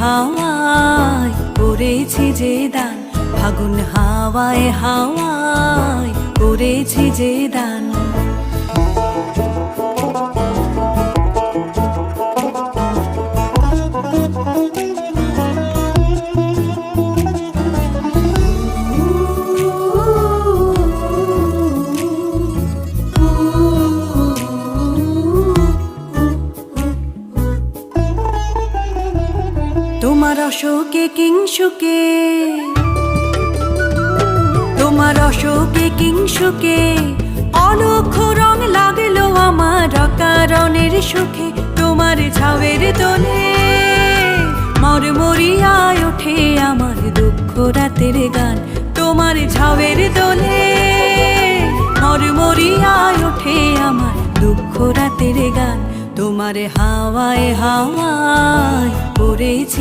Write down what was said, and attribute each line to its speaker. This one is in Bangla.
Speaker 1: হাওয়ায় করেছি যে দান, ফাগুন হাওয়ায় হাওয়ায় করেছি যে দান। তোমার অশোকে কিংসুকে, তোমার অশোকে কিংসুকে অলক্ষ রং লাগলো আমার অকারণের সুখে। তোমার ঝাউয়ের দোলে মরমরিয়ায় ওঠে আমার দুঃখ রাতের গান। তোমার ঝাউয়ের দোলে মরমরিয়ায় ওঠে আমার দুঃখ রাতের গান। তোমার হাওয়ায় হাওয়ায় করেছি